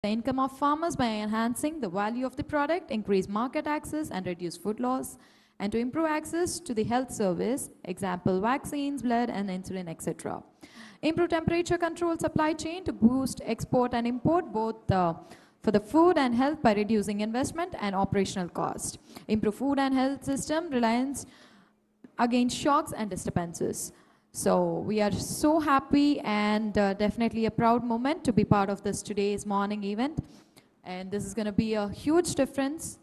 the income of farmers by enhancing the value of the product, increase market access and reduce food loss, and to improve access to the health service, example vaccines, blood and insulin, etc. Improve temperature control supply chain to boost export and import both for the food and health by reducing investment and operational cost. Improve food and health system reliance against shocks and disturbances. So we are so happy and definitely a proud moment to be part of this today's morning event. And this is going to be a huge difference.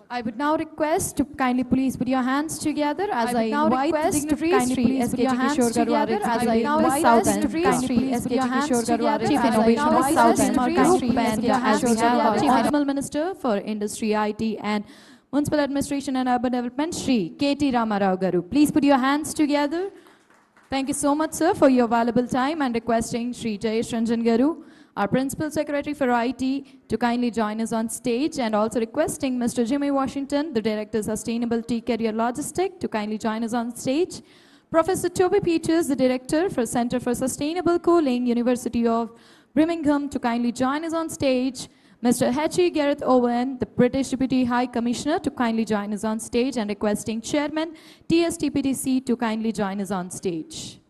I would now request to kindly please put your hands together as I invite the dignitaries, Shri S. K. Kishore Garu, as I invite South and Shri S. K. Kishore Garu, Chief Innovation of South and Group, and as we have our Chief Honorable Minister for Industry, IT and Municipal Administration and Urban Development, Shri K.T. Ramarao Garu. Please put your hands together. Thank you so much, sir, for your valuable time, and requesting Shri Jayesh Ranjan Garu, our Principal Secretary for IT, to kindly join us on stage, and also requesting Mr. Jimmy Washington, the Director Sustainability Career Logistic, to kindly join us on stage. Professor Toby Peters, the Director for Center for Sustainable Cooling, University of Birmingham, to kindly join us on stage. Mr. H.E. Gareth Owen, the British Deputy High Commissioner, to kindly join us on stage, and requesting Chairman TSTPTC to kindly join us on stage.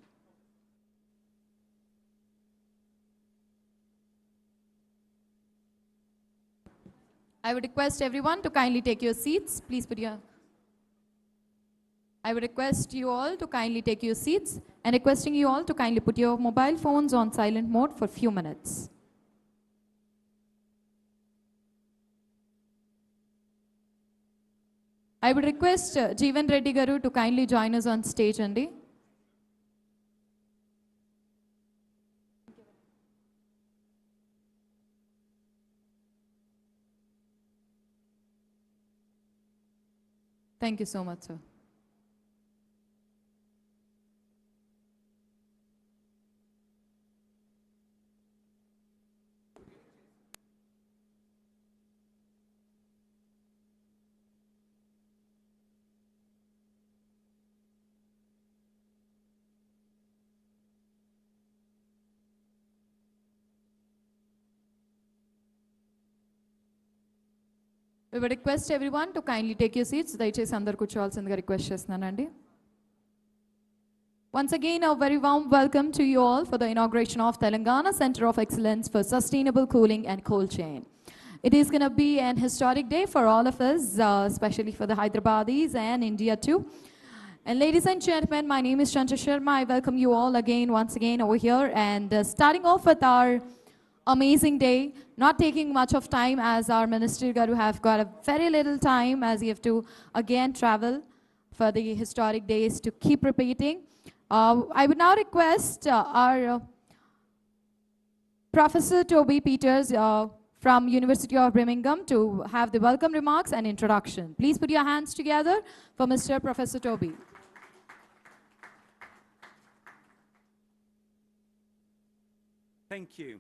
I would request everyone to kindly take your seats. Please put your... I would request you all to kindly take your seats, and requesting you all to kindly put your mobile phones on silent mode for a few minutes. I would request Jeevan Reddy Garu to kindly join us on stage, Andy. Thank you so much, sir. We would request everyone to kindly take your seats. దయచేసి అందరు కూర్చోవాల్సిందిగా request చేస్తున్నానండి. Once again, a very warm welcome to you all for the inauguration of Telangana Center of Excellence for Sustainable Cooling and Cold Chain. It is going to be an historic day for all of us, especially for the Hyderabadis and India too. And ladies and gentlemen, my name is Shamshabad. I welcome you all once again over here, and starting off with our amazing day, not taking much of time as our Minister Garu have got a very little time as you have to again travel for the historic days to keep repeating. I would now request our Professor Toby Peters from University of Birmingham to have the welcome remarks and introduction. Please put your hands together for Mr. Professor Toby. Thank you,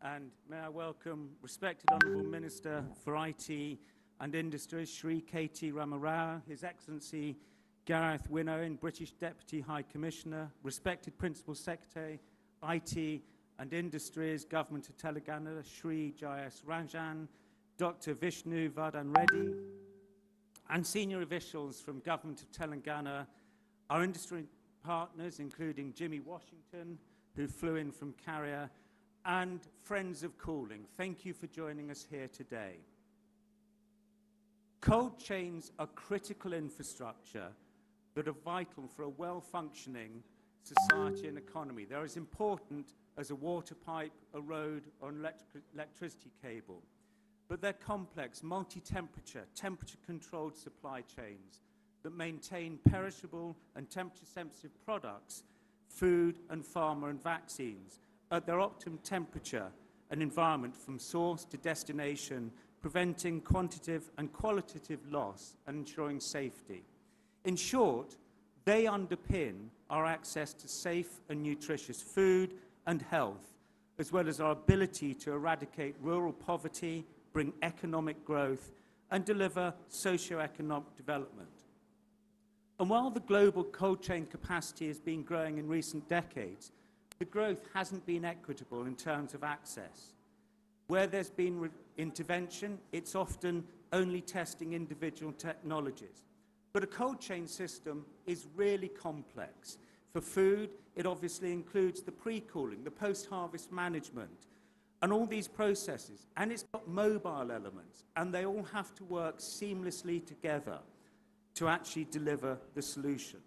and may I welcome respected Honourable Minister for IT and Industry, Shri KT Ramarao, His Excellency Gareth Winnow, British Deputy High Commissioner, respected Principal Secretary, IT and Industries, Government of Telangana, Shri J.S. Rajan, Dr. Vishnu Vardhan Reddy, and senior officials from Government of Telangana, our industry partners, including Jimmy Washington, who flew in from Carrier, and friends of cooling. Thank you for joining us here today. Cold chains are critical infrastructure that are vital for a well-functioning society and economy. They're as important as a water pipe, a road, or an electricity cable. But they're complex, multi-temperature, temperature-controlled supply chains that maintain perishable and temperature-sensitive products, food and pharma and vaccines, at their optimum temperature and environment from source to destination, preventing quantitative and qualitative loss and ensuring safety. In short, they underpin our access to safe and nutritious food and health, as well as our ability to eradicate rural poverty, bring economic growth, and deliver socio-economic development. And while the global cold chain capacity has been growing in recent decades, the growth hasn't been equitable in terms of access. Where there's been intervention, it's often only testing individual technologies. But a cold chain system is really complex. For food, it obviously includes the pre-cooling, the post-harvest management, and all these processes. And it's got mobile elements, and they all have to work seamlessly together to actually deliver the solution.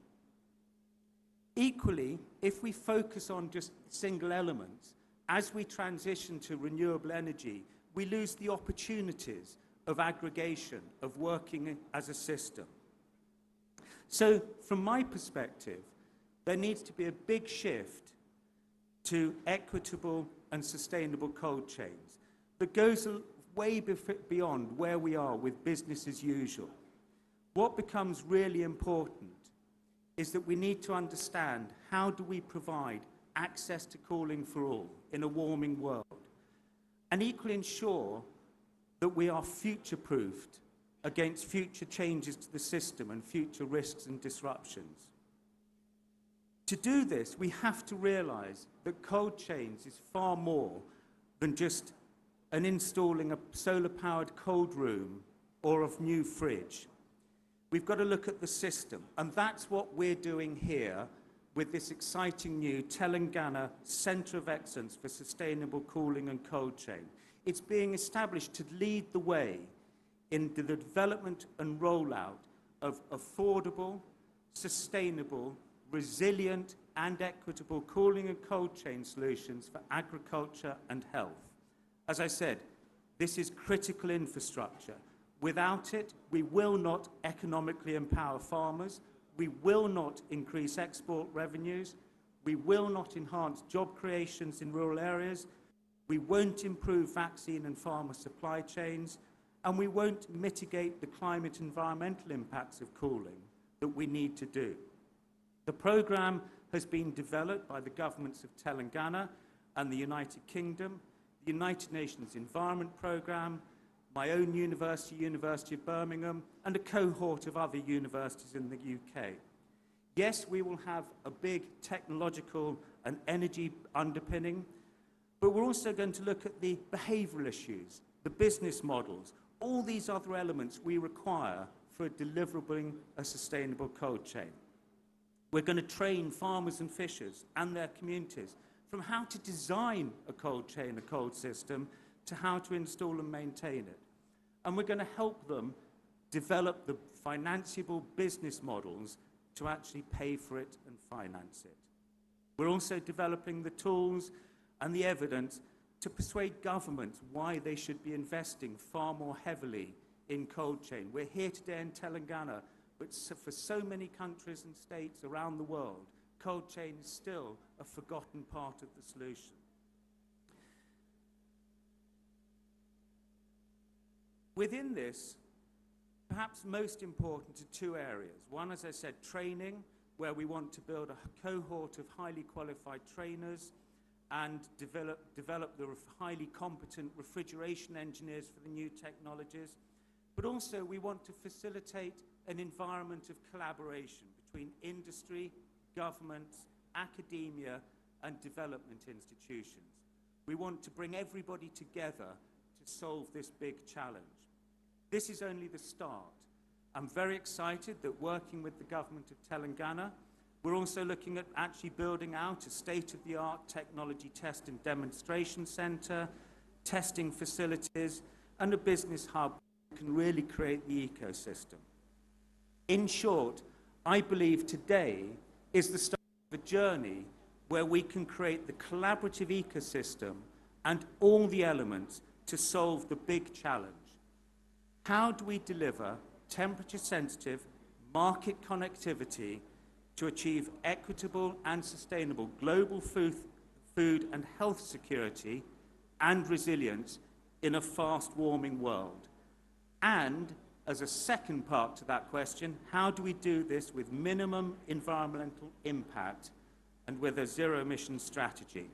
Equally, if we focus on just single elements, as we transition to renewable energy, we lose the opportunities of aggregation, of working as a system. So, from my perspective, there needs to be a big shift to equitable and sustainable cold chains that goes way beyond where we are with business as usual. What becomes really important is that we need to understand how do we provide access to cooling for all in a warming world, and equally ensure that we are future-proofed against future changes to the system and future risks and disruptions. To do this, we have to realize that cold chains is far more than just installing a solar-powered cold room or a new fridge. We've got to look at the system, and that's what we're doing here with this exciting new Telangana Center of Excellence for Sustainable Cooling and Cold Chain. It's being established to lead the way in the development and rollout of affordable, sustainable, resilient, and equitable cooling and cold chain solutions for agriculture and health. As I said, this is critical infrastructure. Without it, we will not economically empower farmers, we will not increase export revenues, we will not enhance job creations in rural areas, we won't improve vaccine and pharma supply chains, and we won't mitigate the climate environmental impacts of cooling that we need to do. The programme has been developed by the governments of Telangana and the United Kingdom, the United Nations Environment Programme, my own university, University of Birmingham, and a cohort of other universities in the UK. Yes, we will have a big technological and energy underpinning, but we're also going to look at the behavioural issues, the business models, all these other elements we require for delivering a sustainable cold chain. We're going to train farmers and fishers and their communities from how to design a cold chain, a cold system, to how to install and maintain it. And we're going to help them develop the financeable business models to actually pay for it and finance it. We're also developing the tools and the evidence to persuade governments why they should be investing far more heavily in cold chain. We're here today in Telangana, but for so many countries and states around the world, cold chain is still a forgotten part of the solution. Within this, perhaps most important are two areas. One, as I said, training, where we want to build a cohort of highly qualified trainers and develop the highly competent refrigeration engineers for the new technologies. But also we want to facilitate an environment of collaboration between industry, governments, academia, and development institutions. We want to bring everybody together to solve this big challenge. This is only the start. I'm very excited that working with the government of Telangana, we're also looking at actually building out a state-of-the-art technology test and demonstration center, testing facilities, and a business hub that can really create the ecosystem. In short, I believe today is the start of a journey where we can create the collaborative ecosystem and all the elements to solve the big challenge. How do we deliver temperature-sensitive market connectivity to achieve equitable and sustainable global food and health security and resilience in a fast-warming world? And as a second part to that question, how do we do this with minimum environmental impact and with a zero-emission strategy?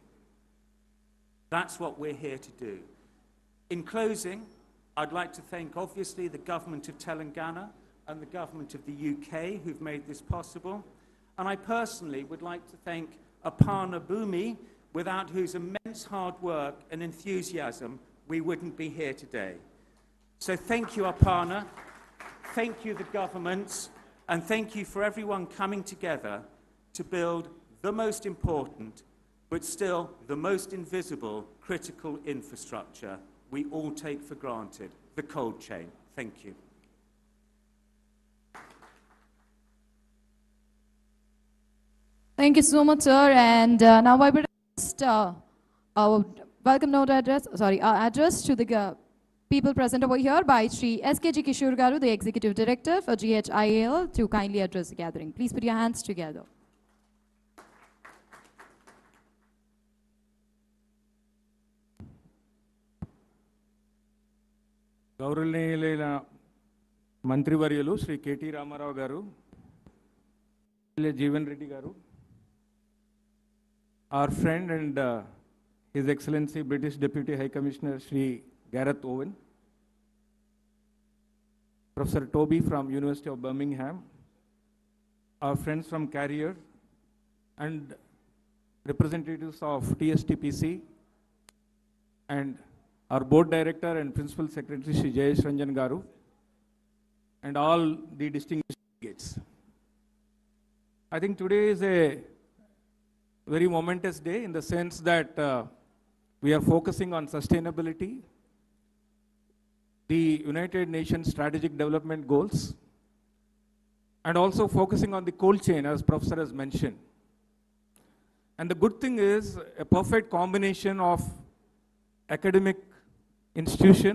That's what we're here to do. In closing, I'd like to thank, obviously, the government of Telangana and the government of the UK who've made this possible. And I personally would like to thank Aparna Bhumi, without whose immense hard work and enthusiasm we wouldn't be here today. So thank you, Aparna. Thank you, the governments. And thank you for everyone coming together to build the most important, but still the most invisible critical infrastructure we all take for granted, the cold chain. Thank you. Thank you so much, sir. And now I would just welcome note address, address to the people present over here by Shri S.K.G. Kishore Garu, the Executive Director for GHIAL, to kindly address the gathering. Please put your hands together. గౌరవనీయులైన మంత్రివర్యులు Shri KT Ramarao గారు, జీవన్ రెడ్డి గారు, our friend and His Excellency British Deputy High Commissioner Sri Gareth Owen, Professor Toby from University of Birmingham, our friends from Carrier, and representatives of TSTPC, and our board director and principal secretary Shri Jayesh Ranjan Garu, and all the distinguished delegates. I think today is a very momentous day in the sense that we are focusing on sustainability, the United Nations Strategic Development Goals, and also focusing on the cold chain, as Professor has mentioned. And the good thing is a perfect combination of academic institution,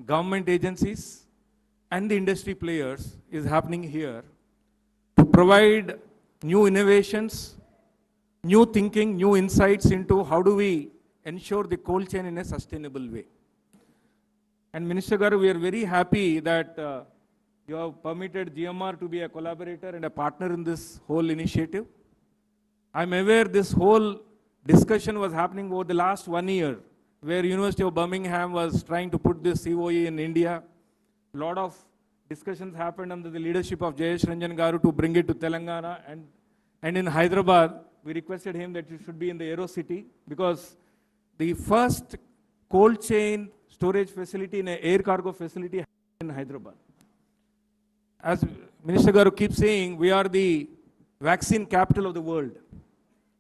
government agencies, and the industry players is happening here to provide new innovations, new thinking, new insights into how do we ensure the cold chain in a sustainable way. And Minister Garu, we are very happy that you have permitted GMR to be a collaborator and a partner in this whole initiative. I'm aware this whole discussion was happening over the last 1 year, where University of Birmingham was trying to put this CoE in India. A lot of discussions happened under the leadership of Jayesh Ranjan Garu to bring it to Telangana, and in Hyderabad, we requested him that it should be in the Aero City, because the first cold chain storage facility in an air cargo facility in Hyderabad. As Minister Garu keeps saying, we are the vaccine capital of the world.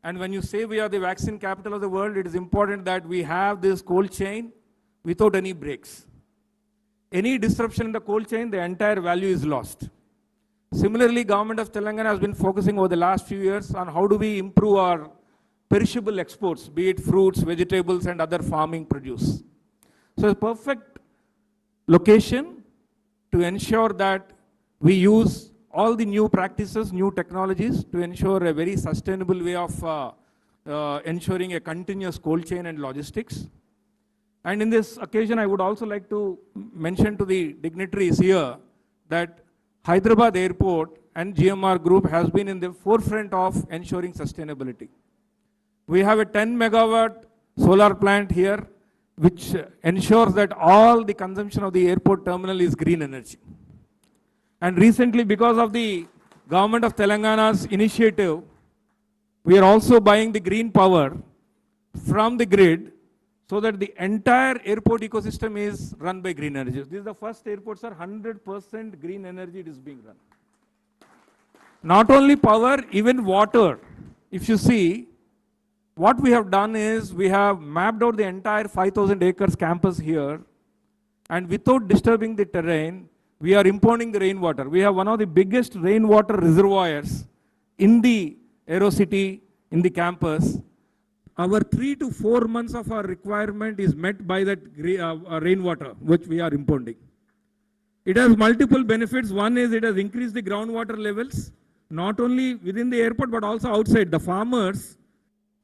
And when you say we are the vaccine capital of the world, it is important that we have this cold chain without any breaks. Any disruption in the cold chain, the entire value is lost. Similarly, Government of Telangana has been focusing over the last few years on how do we improve our perishable exports, be it fruits, vegetables, and other farming produce. So it's a perfect location to ensure that we use all the new practices, new technologies to ensure a very sustainable way of ensuring a continuous cold chain and logistics. And in this occasion, I would also like to mention to the dignitaries here that Hyderabad Airport and GMR Group has been in the forefront of ensuring sustainability. We have a 10 megawatt solar plant here, which ensures that all the consumption of the airport terminal is green energy. And recently, because of the Government of Telangana's initiative, we are also buying the green power from the grid so that the entire airport ecosystem is run by green energy. This is the first airport, sir, 100% green energy it is being run. Not only power, even water. If you see, what we have done is we have mapped out the entire 5,000 acres campus here, and without disturbing the terrain, we are impounding the rainwater. We have one of the biggest rainwater reservoirs in the AeroCity, in the campus. Our 3 to 4 months of our requirement is met by that rainwater, which we are impounding. It has multiple benefits. One is it has increased the groundwater levels, not only within the airport, but also outside. The farmers,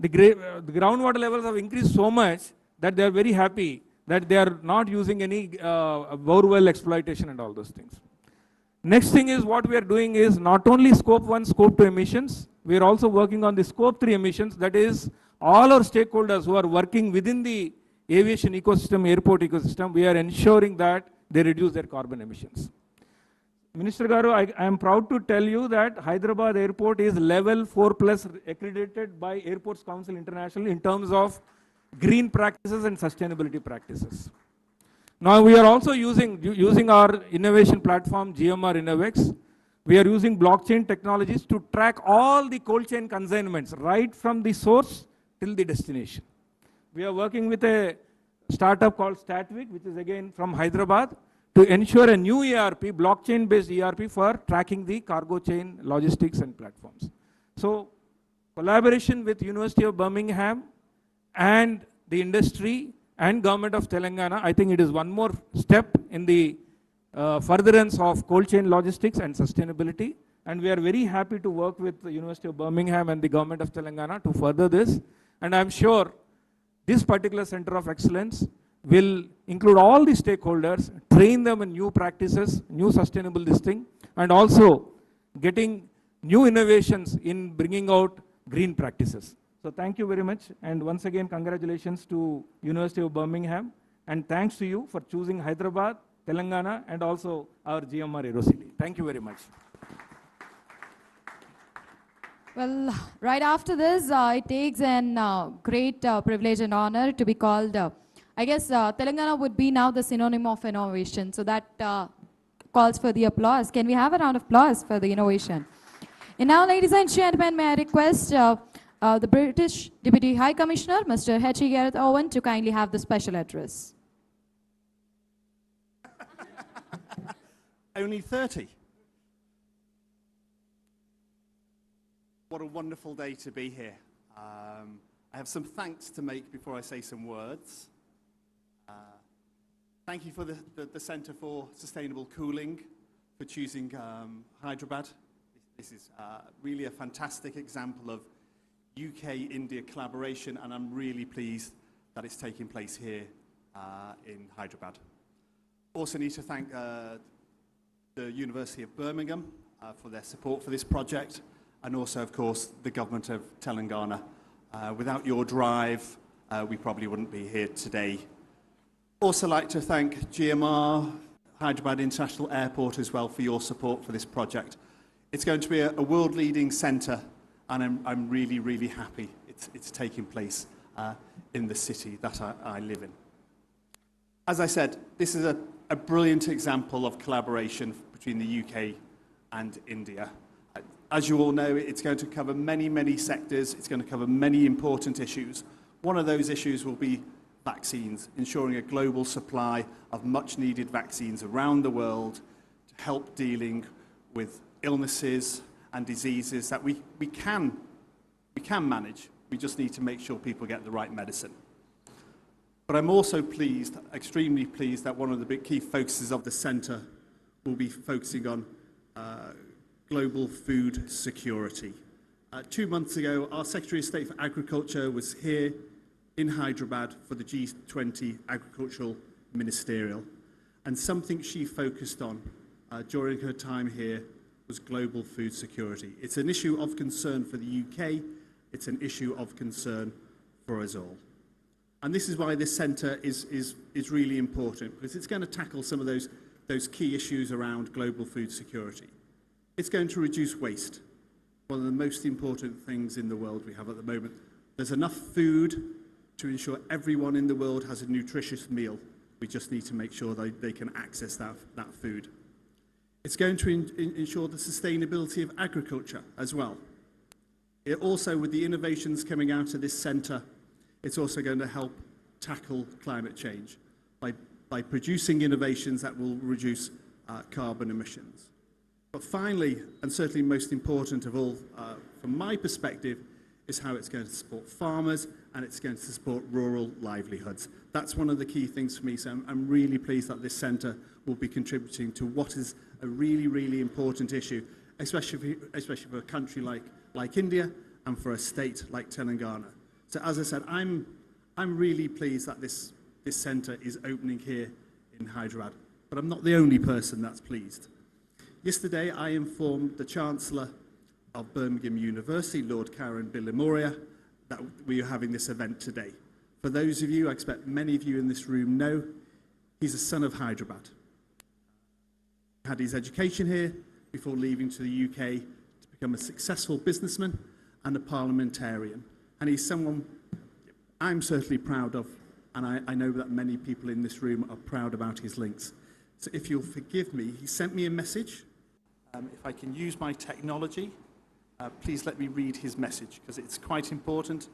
the groundwater levels have increased so much that they are very happy that they are not using any borewell exploitation and all those things. Next thing is what we are doing is not only scope 1, scope 2 emissions, we are also working on the scope 3 emissions, that is all our stakeholders who are working within the aviation ecosystem, airport ecosystem, we are ensuring that they reduce their carbon emissions. Minister Garu, I am proud to tell you that Hyderabad Airport is level 4 plus accredited by Airports Council International in terms of green practices and sustainability practices. Now we are also using our innovation platform GMR Innovex. We are using blockchain technologies to track all the cold chain consignments right from the source till the destination. We are working with a startup called Statvic, which is again from Hyderabad, to ensure a new ERP, blockchain-based ERP for tracking the cargo chain logistics and platforms. So collaboration with University of Birmingham and the industry and Government of Telangana, I think it is one more step in the furtherance of cold chain logistics and sustainability. And we are very happy to work with the University of Birmingham and the Government of Telangana to further this. And I'm sure this particular Center of Excellence will include all the stakeholders, train them in new practices, new sustainable listing, and also getting new innovations in bringing out green practices. So thank you very much. And once again, congratulations to University of Birmingham. And thanks to you for choosing Hyderabad, Telangana, and also our GMR AeroCity. Thank you very much. Well, right after this, it takes an great privilege and honor to be called, I guess Telangana would be now the synonym of innovation. So that calls for the applause. Can we have a round of applause for the innovation? And now, ladies and gentlemen, may I request the British Deputy High Commissioner, Mr. H.E. Gareth Owen, to kindly have the special address. Only 30. What a wonderful day to be here. I have some thanks to make before I say some words. Thank you for the Centre for Sustainable Cooling for choosing Hyderabad. This is really a fantastic example of UK-India collaboration, and I'm really pleased that it's taking place here in Hyderabad. Also need to thank the University of Birmingham for their support for this project, and also, of course, the government of Telangana. Without your drive, we probably wouldn't be here today. Also like to thank GMR, Hyderabad International Airport as well for your support for this project. It's going to be a world-leading centre, and I'm really, really happy it's taking place in the city that I live in. As I said, this is a brilliant example of collaboration between the UK and India. As you all know, it's going to cover many, many sectors. It's going to cover many important issues. One of those issues will be vaccines, ensuring a global supply of much-needed vaccines around the world to help dealing with illnesses and diseases that we can manage. We just need to make sure people get the right medicine. But I'm also pleased, extremely pleased, that one of the big key focuses of the centre will be focusing on global food security. 2 months ago, our Secretary of State for Agriculture was here in Hyderabad for the G20 Agricultural Ministerial, and something she focused on during her time here was global food security. It's an issue of concern for the UK, it's an issue of concern for us all. And this is why this centre is really important, because it's going to tackle some of those key issues around global food security. It's going to reduce waste, one of the most important things in the world we have at the moment. There's enough food to ensure everyone in the world has a nutritious meal. We just need to make sure they can access that food. It's going to ensure the sustainability of agriculture as well. It also, with the innovations coming out of this centre, it's also going to help tackle climate change by producing innovations that will reduce carbon emissions. But finally, and certainly most important of all, from my perspective, is how it's going to support farmers and it's going to support rural livelihoods. That's one of the key things for me, so I'm really pleased that this centre will be contributing to what is a really, really important issue, especially for a country like India and for a state like Telangana. So as I said, I'm really pleased that this centre is opening here in Hyderabad, but I'm not the only person that's pleased. Yesterday, I informed the Chancellor of Birmingham University, Lord Karen Bilimoria, that we are having this event today. For those of you, I expect many of you in this room know, he's a son of Hyderabad. He had his education here before leaving to the UK to become a successful businessman and a parliamentarian. And he's someone I'm certainly proud of, and I know that many people in this room are proud about his links. So if you'll forgive me, he sent me a message. If I can use my technology, please let me read his message, because it's quite important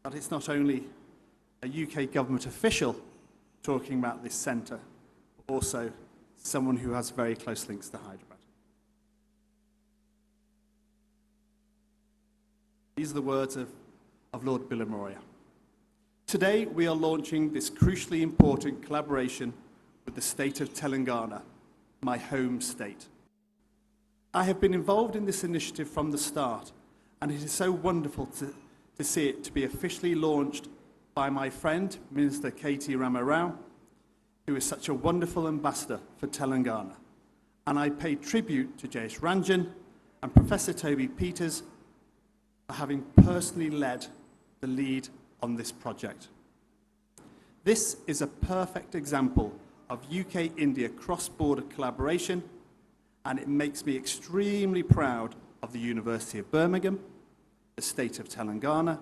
that it's not only a UK government official talking about this centre, but also someone who has very close links to Hyderabad. These are the words of Lord Bilimoria. Today, we are launching this crucially important collaboration with the state of Telangana, my home state. I have been involved in this initiative from the start, and it is so wonderful to see it to be officially launched by my friend, Minister KTR, who is such a wonderful ambassador for Telangana. And I pay tribute to Jayesh Ranjan and Professor Toby Peters for having personally led the lead on this project. This is a perfect example of UK-India cross-border collaboration, and it makes me extremely proud of the University of Birmingham, the state of Telangana,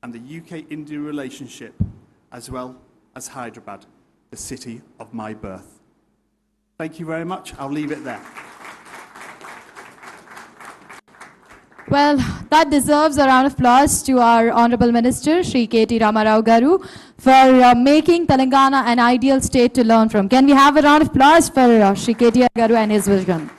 and the UK-India relationship, as well as Hyderabad, the city of my birth. Thank you very much. I'll leave it there. Well, that deserves a round of applause to our Honourable Minister, Shri K.T. Ramarao Garu, for making Telangana an ideal state to learn from. Can we have a round of applause for Shri K.T. Garu and his vision?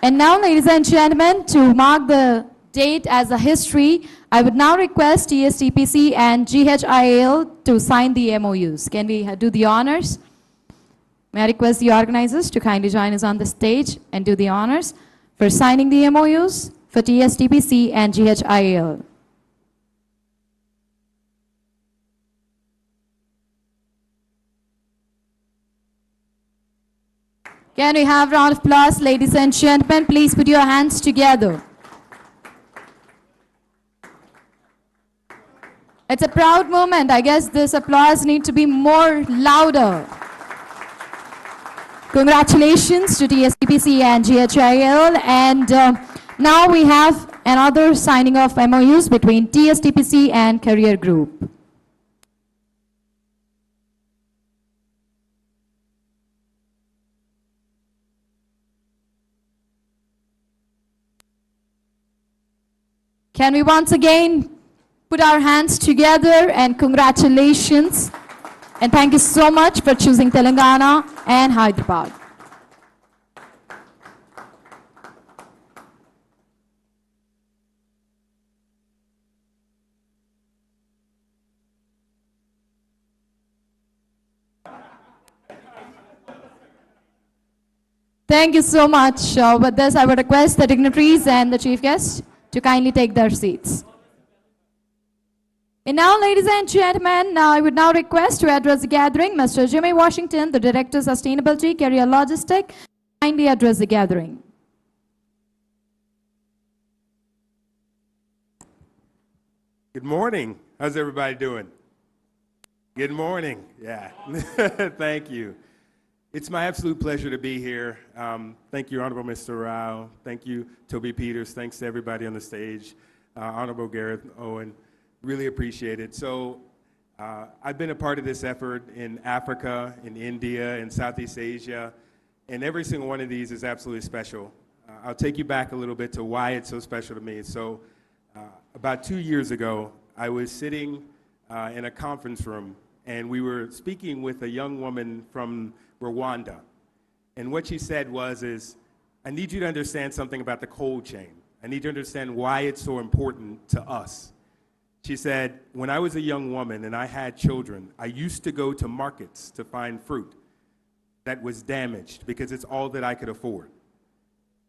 And now, ladies and gentlemen, to mark the date as a history, I would now request TSTPC and GHIAL to sign the MOUs. Can we do the honors? May I request the organizers to kindly join us on the stage and do the honors for signing the MOUs for TSTPC and GHIAL. Can we have a round of applause, ladies and gentlemen? Please put your hands together. It's a proud moment. I guess this applause needs to be more louder. Congratulations to TSTPC and GHIAL. And now we have another signing of MOUs between TSTPC and Career Group. Can we once again put our hands together and congratulations. And thank you so much for choosing Telangana and Hyderabad. Thank you so much. With this, I would request the dignitaries and the chief guests to kindly take their seats. And now, ladies and gentlemen, I would now request to address the gathering Mr. Jimmy Washington, the Director of Sustainability, Career Logistics, kindly address the gathering. Good morning. How's everybody doing? Good morning. Yeah. Thank you. It's my absolute pleasure to be here. Thank you, Honorable Mr. Rao. Thank you, Toby Peters. Thanks to everybody on the stage. Honorable Gareth Owen. Really appreciate it. So I've been a part of this effort in Africa, in India, in Southeast Asia, and every single one of these is absolutely special. I'll take you back a little bit to why it's so special to me. So about 2 years ago, I was sitting in a conference room, and we were speaking with a young woman from Rwanda. And what she said was, I need you to understand something about the cold chain. I need you to understand why it's so important to us. She said, when I was a young woman and I had children, I used to go to markets to find fruit that was damaged because it's all that I could afford.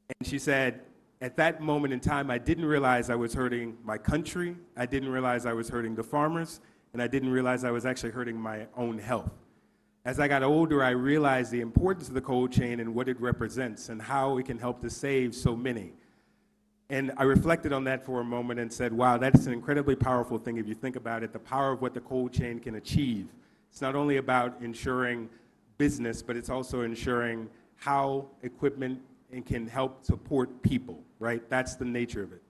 And she said, at that moment in time, I didn't realize I was hurting my country, I didn't realize I was hurting the farmers, and I didn't realize I was actually hurting my own health. As I got older, I realized the importance of the cold chain and what it represents and how it can help to save so many. And I reflected on that for a moment and said, wow, that's an incredibly powerful thing if you think about it, the power of what the cold chain can achieve. It's not only about ensuring business, but it's also ensuring how equipment can help support people, right? That's the nature of it.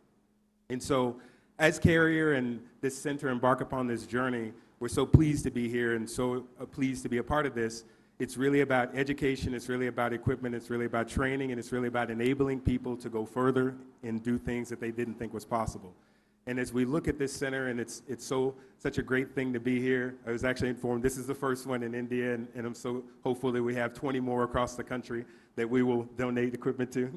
And so as Carrier and this center embark upon this journey, we're so pleased to be here and so pleased to be a part of this. It's really about education, it's really about equipment, it's really about training, and it's really about enabling people to go further and do things that they didn't think was possible. And as we look at this center, and it's such a great thing to be here, I was actually informed this is the first one in India, and I'm so hopeful that we have 20 more across the country that we will donate equipment to.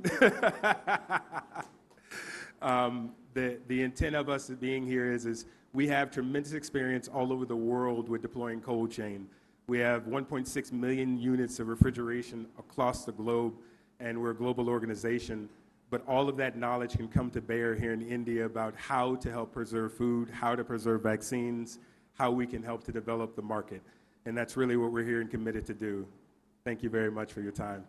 The intent of us being here is we have tremendous experience all over the world with deploying cold chain. We have 1.6 million units of refrigeration across the globe, and we're a global organization. But all of that knowledge can come to bear here in India about how to help preserve food, how to preserve vaccines, how we can help to develop the market. And that's really what we're here and committed to do. Thank you very much for your time.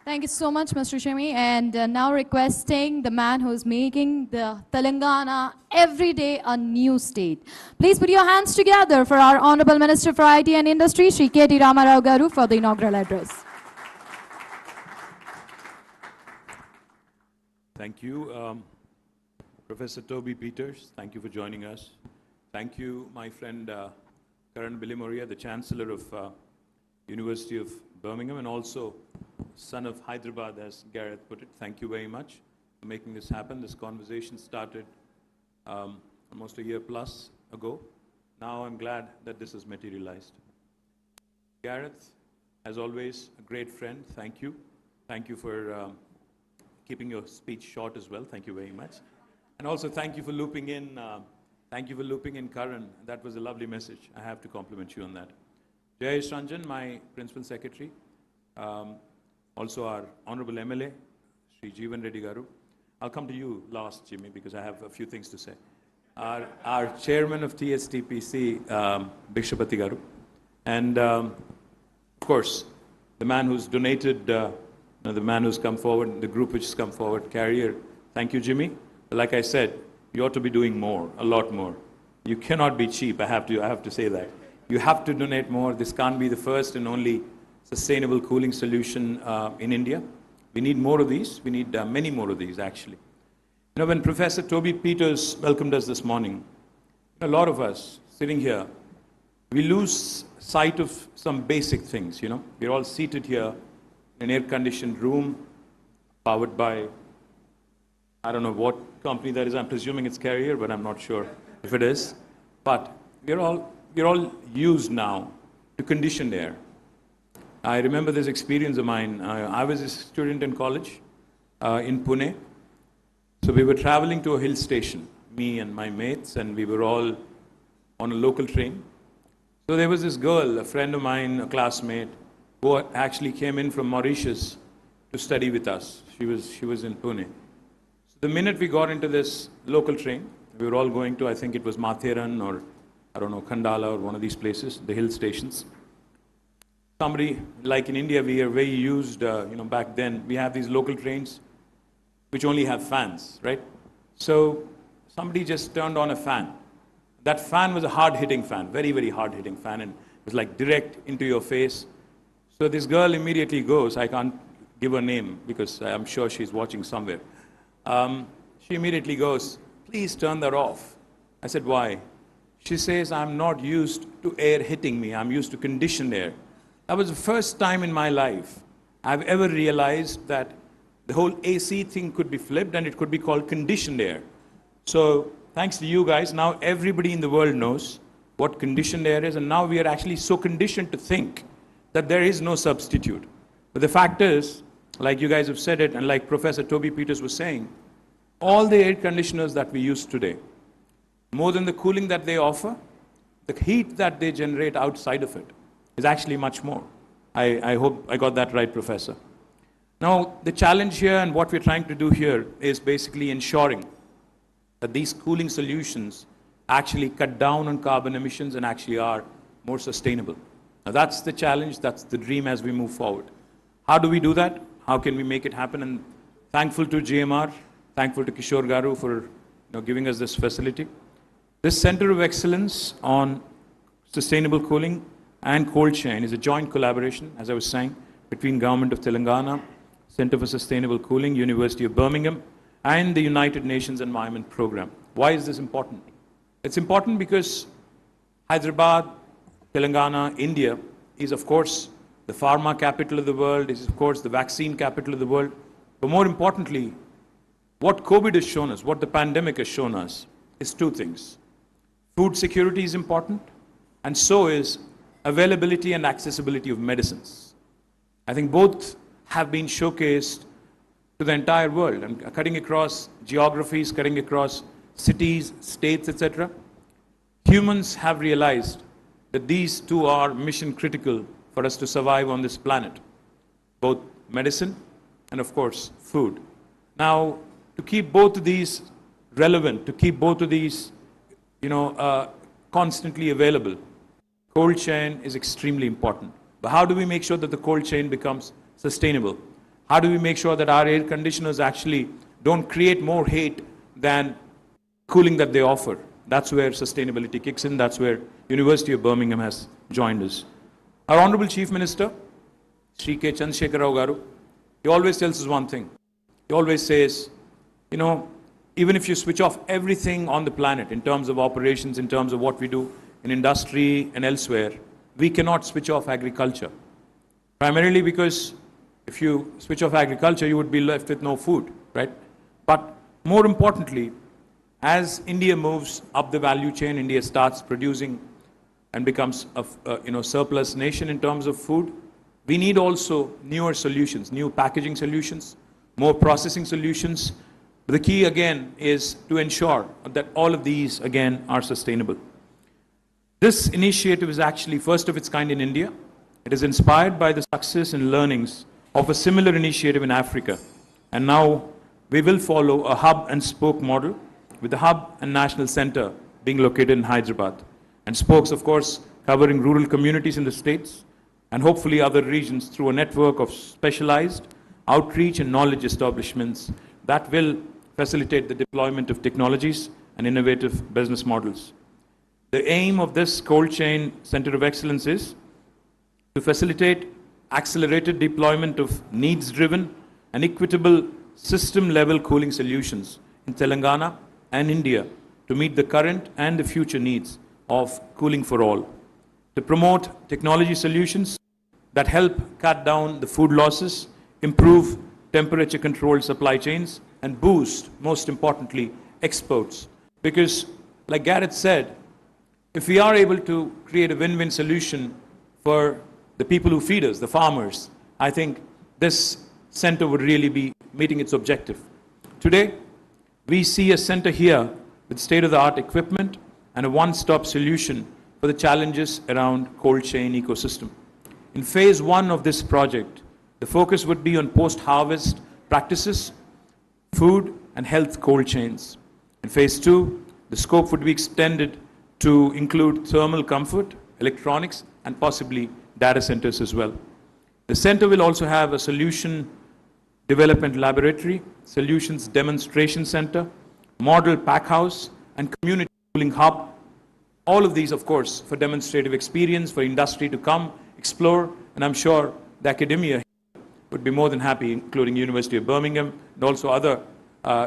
Thank you so much, Mr. Shimi. And now requesting the man who's making the Telangana every day a new state. Please put your hands together for our Honorable Minister for IT and Industry, Shri KTR Garu, for the inaugural address. Thank you. Professor Toby Peters, thank you for joining us. Thank you, my friend Karan Bilimoria, the Chancellor of University of Birmingham, and also son of Hyderabad, as Gareth put it. Thank you very much for making this happen. This conversation started almost a year plus ago. Now I'm glad that this has materialized. Gareth, as always, a great friend. Thank you. Thank you for keeping your speech short as well. Thank you very much. And also thank you for looping in Karan. That was a lovely message. I have to compliment you on that. Jayesh Ranjan, my Principal Secretary. Also our Honorable MLA, Sri Jeevan Reddy Garu. I'll come to you last, Jimmy, because I have a few things to say. Our Chairman of TSTPC, Bhikshapati Garu. And of course, the man who's donated, the man who's come forward, the group which has come forward, Carrier. Thank you, Jimmy. Like I said, you ought to be doing more, a lot more. You cannot be cheap, I have to say that. You have to donate more. This can't be the first and only sustainable cooling solution in India. We need more of these. We need many more of these, actually. You know, when Professor Toby Peters welcomed us this morning, a lot of us sitting here, we lose sight of some basic things, you know. We're all seated here in an air-conditioned room, powered by I don't know what company that is. I'm presuming it's Carrier, but I'm not sure if it is. But we're all used now to conditioned air. I remember this experience of mine. I was a student in college in Pune. So we were traveling to a hill station, me and my mates, and we were all on a local train. So there was this girl, a friend of mine, a classmate, who actually came in from Mauritius to study with us. She was in Pune. So the minute we got into this local train, we were all going to, I think it was Matheran or, I don't know, Khandala or one of these places, the hill stations. Somebody, like in India, we are very used, back then, we have these local trains which only have fans, right? So somebody just turned on a fan. That fan was a hard-hitting fan, very, very hard-hitting fan, and it was like direct into your face. So this girl immediately goes, I can't give her name because I'm sure she's watching somewhere. She immediately goes, please turn that off. I said, why? She says, I'm not used to air hitting me, I'm used to conditioned air. That was the first time in my life I've ever realized that the whole AC thing could be flipped and it could be called conditioned air. So thanks to you guys, now everybody in the world knows what conditioned air is, and now we are actually so conditioned to think that there is no substitute. But the fact is, like you guys have said it, and like Professor Toby Peters was saying, all the air conditioners that we use today, more than the cooling that they offer, the heat that they generate outside of it is actually much more. I hope I got that right, Professor. Now, the challenge here and what we're trying to do here is basically ensuring that these cooling solutions actually cut down on carbon emissions and actually are more sustainable. Now, that's the challenge, that's the dream as we move forward. How do we do that? How can we make it happen? And thankful to GMR, thankful to Kishore Garu for giving us this facility. This Center of Excellence on Sustainable Cooling and Cold Chain is a joint collaboration, as I was saying, between Government of Telangana, Center for Sustainable Cooling, University of Birmingham, and the United Nations Environment Program. Why is this important? It's important because Hyderabad, Telangana, India is, of course, the pharma capital of the world, is, of course, the vaccine capital of the world. But more importantly, what COVID has shown us, what the pandemic has shown us, is two things. Food security is important, and so is availability and accessibility of medicines. I think both have been showcased to the entire world and cutting across geographies, cutting across cities, states, etc. Humans have realized that these two are mission critical for us to survive on this planet, both medicine and, of course, food. Now, to keep both of these relevant, to keep both of these constantly available, cold chain is extremely important. But how do we make sure that the cold chain becomes sustainable? How do we make sure that our air conditioners actually don't create more heat than cooling that they offer? That's where sustainability kicks in. That's where University of Birmingham has joined us. Our Honorable Chief Minister, Sri K. Chandrasekhar Rao Garu, he always tells us one thing. He always says, even if you switch off everything on the planet in terms of operations, in terms of what we do in industry and elsewhere, we cannot switch off agriculture. Primarily because if you switch off agriculture, you would be left with no food, right? But more importantly, as India moves up the value chain, India starts producing and becomes a surplus nation in terms of food, we need also newer solutions, new packaging solutions, more processing solutions. But the key again is to ensure that all of these again are sustainable. This initiative is actually first of its kind in India. It is inspired by the success and learnings of a similar initiative in Africa. And now we will follow a hub and spoke model with the hub and national center being located in Hyderabad. And spokes, of course, covering rural communities in the states and hopefully other regions through a network of specialized outreach and knowledge establishments that will facilitate the deployment of technologies and innovative business models. The aim of this cold chain center of excellence is to facilitate accelerated deployment of needs-driven and equitable system-level cooling solutions in Telangana and India to meet the current and the future needs of cooling for all. To promote technology solutions that help cut down the food losses, improve temperature-controlled supply chains, and boost, most importantly, exports. Because, like Gareth said, if we are able to create a win-win solution for the people who feed us, the farmers, I think this center would really be meeting its objective. Today, we see a center here with state-of-the-art equipment and a one-stop solution for the challenges around cold chain ecosystem. In phase 1 of this project, the focus would be on post-harvest practices, food and health cold chains. In phase 2, the scope would be extended to include thermal comfort, electronics, and possibly data centers as well. The center will also have a solution development laboratory, solutions demonstration center, model pack house, and community cooling hub. All of these, of course, for demonstrative experience, for industry to come, explore, and I'm sure the academia would be more than happy, including University of Birmingham and also other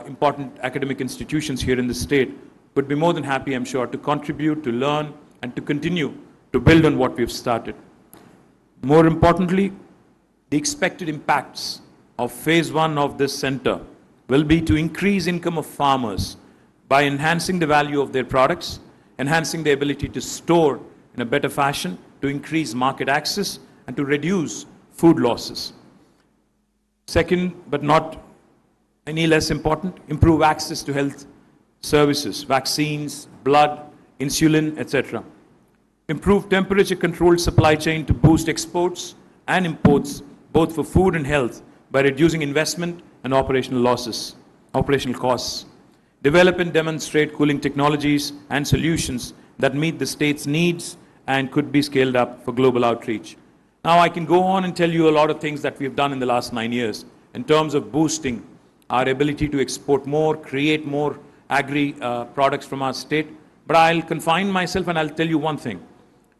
important academic institutions here in the state, would be more than happy, I'm sure, to contribute, to learn, and to continue to build on what we've started. More importantly, the expected impacts of phase 1 of this center will be to increase income of farmers by enhancing the value of their products, enhancing the ability to store in a better fashion, to increase market access, and to reduce food losses. Second, but not any less important, improve access to health services, vaccines, blood, insulin, etc. Improve temperature-controlled supply chain to boost exports and imports, both for food and health, by reducing investment and operational costs. Develop and demonstrate cooling technologies and solutions that meet the state's needs and could be scaled up for global outreach. Now, I can go on and tell you a lot of things that we've done in the last 9 years in terms of boosting our ability to export more, create more agri products from our state. But I'll confine myself and I'll tell you one thing.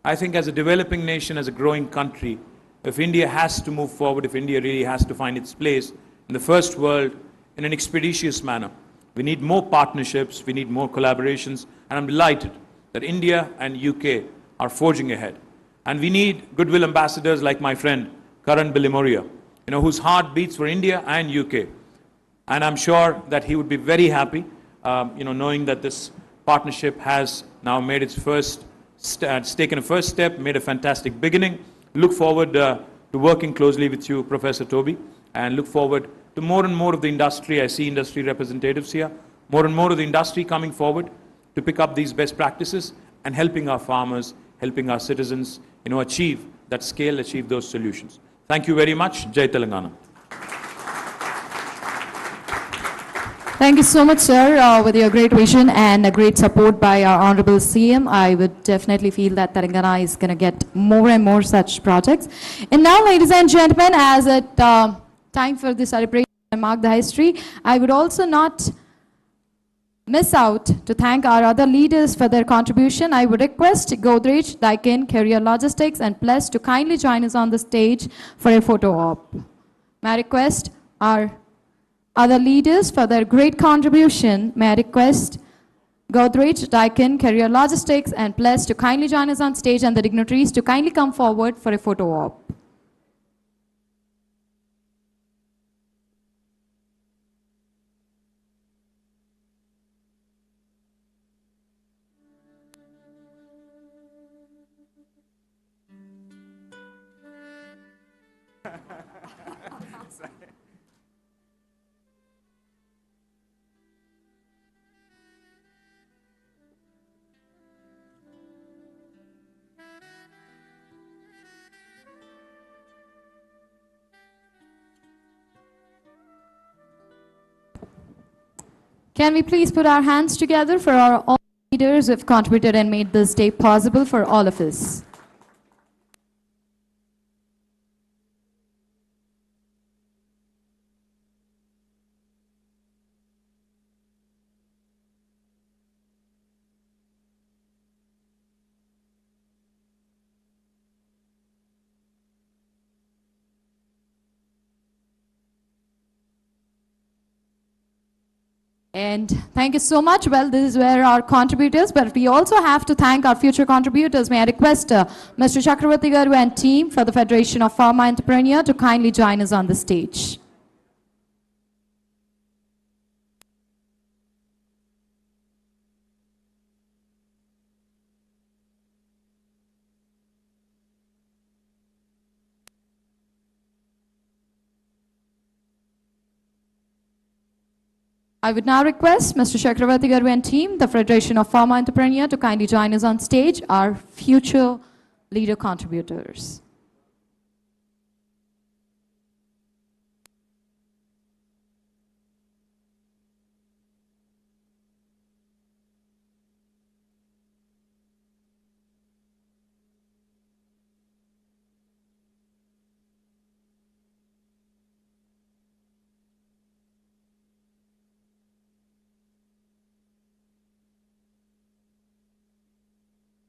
I think as a developing nation, as a growing country, if India has to move forward, if India really has to find its place in the first world in an expeditious manner, we need more partnerships, we need more collaborations, and I'm delighted that India and UK are forging ahead. And we need goodwill ambassadors like my friend, Karan Bilimoria, whose heart beats for India and UK. And I'm sure that he would be very happy, knowing that this partnership has now made its it's taken a first step, made a fantastic beginning. Look forward to working closely with you, Professor Toby, and look forward to more and more of the industry. I see industry representatives here, more and more of the industry coming forward to pick up these best practices and helping our farmers, helping our citizens, achieve that scale, achieve those solutions. Thank you very much. Jai Telangana. Thank you so much, sir, with your great vision and a great support by our Honorable CM. I would definitely feel that Telangana is going to get more and more such projects. And now, ladies and gentlemen, as it time for the celebration and mark the history, I would also not miss out to thank our other leaders for their contribution. I would request Godrej, Daikin, Career Logistics, and Plus to kindly join us on the stage for a photo op. May I request our other leaders for their great contribution. May I request Godrej, Daikin, Career Logistics, and Plus to kindly join us on stage, and the dignitaries to kindly come forward for a photo op. Can we please put our hands together for our all leaders who have contributed and made this day possible for all of us. And thank you so much. Well, this is where our contributors, but we also have to thank our future contributors. May I request Mr. Chakravarti Garu and team for the Federation of Farmer Entrepreneur to kindly join us on the stage. I would now request Mr. Chakravarti Garu and team, the Federation of Pharma Entrepreneur, to kindly join us on stage, our future leader contributors.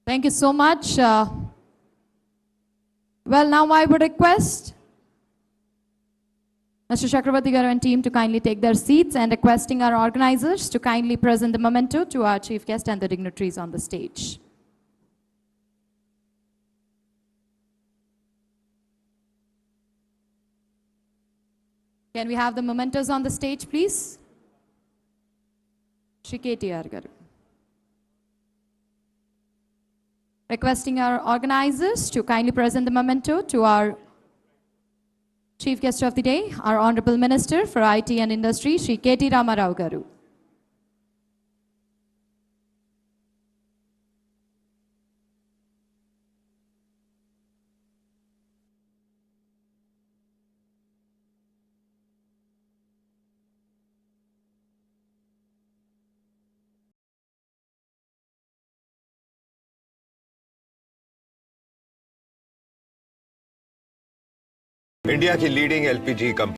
Thank you so much. Well, now I would request Mr. Chakravarti Garu and team to kindly take their seats, and requesting our organizers to kindly present the memento to our chief guest and the dignitaries on the stage. Can we have the mementos on the stage, please? Shri KTR Garu. Requesting our organizers to kindly present the memento to our chief guest of the day, our Honorable Minister for IT and Industry, Shri KT Ramarao Garu. India की leading LPG company